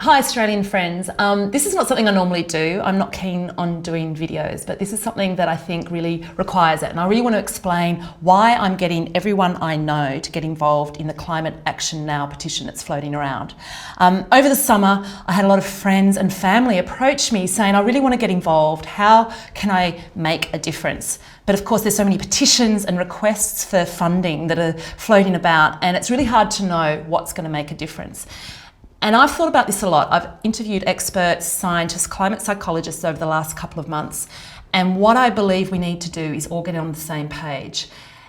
Hi Australian friends. This is not something I normally do. I'm not keen on doing videos, but this is something that I think really requires it. And I really want to explain why I'm getting everyone I know to get involved in the Climate Action Now petition that's floating around. Over the summer, I had a lot of friends and family approach me saying, I really want to get involved. How can I make a difference? But of course, there's so many petitions and requests for funding that are floating about, and it's really hard to know what's going to make a difference. And I've thought about this a lot. I've interviewed experts, scientists, climate psychologists over the last couple of months. And what I believe we need to do is all get on the same page.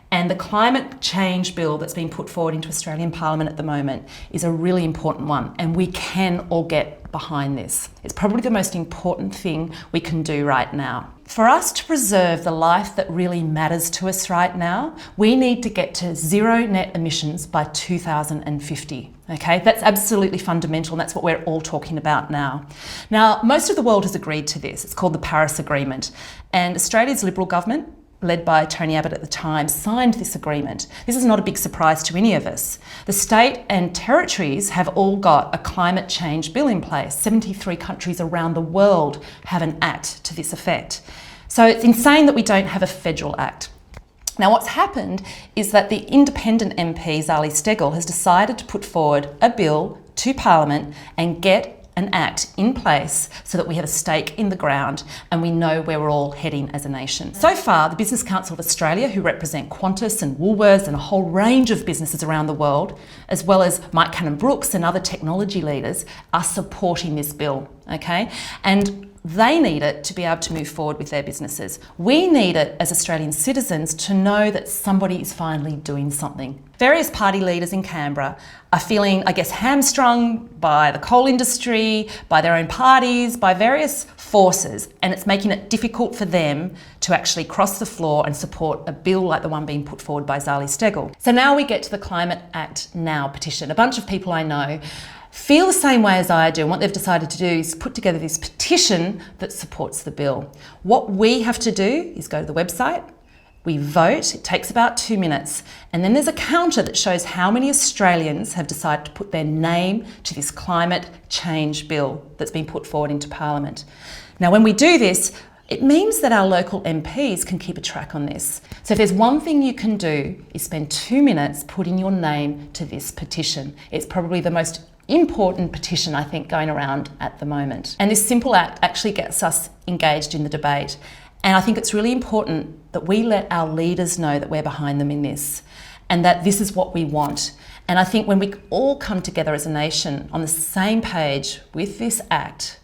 And the climate change bill that's being put forward into Australian Parliament at the moment is a really important one. And we can all get behind this. It's probably the most important thing we can do right now. For us to preserve the life that really matters to us right now, we need to get to zero net emissions by 2050. Okay, that's absolutely fundamental, and that's what we're all talking about now. Now, most of the world has agreed to this. It's called the Paris Agreement, and Australia's Liberal government, led by Tony Abbott at the time, signed this agreement. This is not a big surprise to any of us. The state and territories have all got a climate change bill in place. 73 countries around the world have an act to this effect. So it's insane that we don't have a federal act. Now, what's happened is that the independent MP, Zali Steggall, has decided to put forward a bill to Parliament and get an act in place so that we have a stake in the ground and we know where we're all heading as a nation. So far, the Business Council of Australia, who represent Qantas and Woolworths and a whole range of businesses around the world, as well as Mike Cannon-Brookes and other technology leaders, are supporting this bill, okay? And they need it to be able to move forward with their businesses. We need it as Australian citizens to know that somebody is finally doing something. Various party leaders in Canberra are feeling, I guess, hamstrung by the coal industry, by their own parties, by various forces, and it's making it difficult for them to actually cross the floor and support a bill like the one being put forward by Zali Steggall. So now we get to the Climate Act Now petition. A bunch of people I know feel the same way as I do, and what they've decided to do is put together this petition that supports the bill. What we have to do is go to the website, we vote, it takes about 2 minutes, and then there's a counter that shows how many Australians have decided to put their name to this climate change bill that's been put forward into Parliament. Now, when we do this, it means that our local MPs can keep a track on this. So if there's one thing you can do is spend 2 minutes putting your name to this petition. It's probably the most important petition, I think, going around at the moment. And this simple act actually gets us engaged in the debate. And I think it's really important that we let our leaders know that we're behind them in this and that this is what we want. And I think when we all come together as a nation on the same page with this act,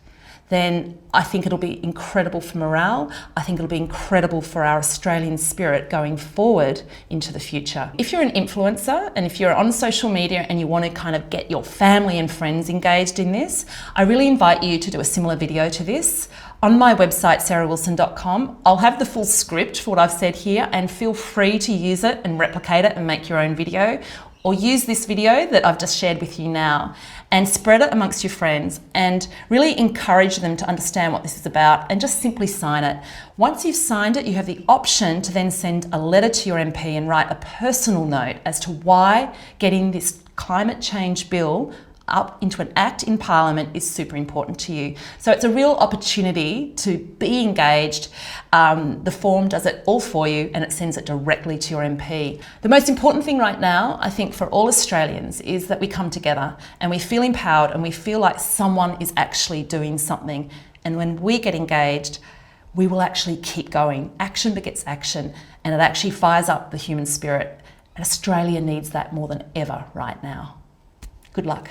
then I think it'll be incredible for morale. I think it'll be incredible for our Australian spirit going forward into the future. If you're an influencer and if you're on social media and you want to kind of get your family and friends engaged in this, I really invite you to do a similar video to this. On my website, sarahwilson.com, I'll have the full script for what I've said here, and feel free to use it and replicate it and make your own video, or use this video that I've just shared with you now and spread it amongst your friends and really encourage them to understand what this is about, and just simply sign it. Once you've signed it, you have the option to then send a letter to your MP and write a personal note as to why getting this climate change bill up into an act in Parliament is super important to you. So it's a real opportunity to be engaged. The form does it all for you and it sends it directly to your MP. The most important thing right now, I think, for all Australians is that we come together and we feel empowered and we feel like someone is actually doing something. And when we get engaged, we will actually keep going. Action begets action, and it actually fires up the human spirit. And Australia needs that more than ever right now. Good luck.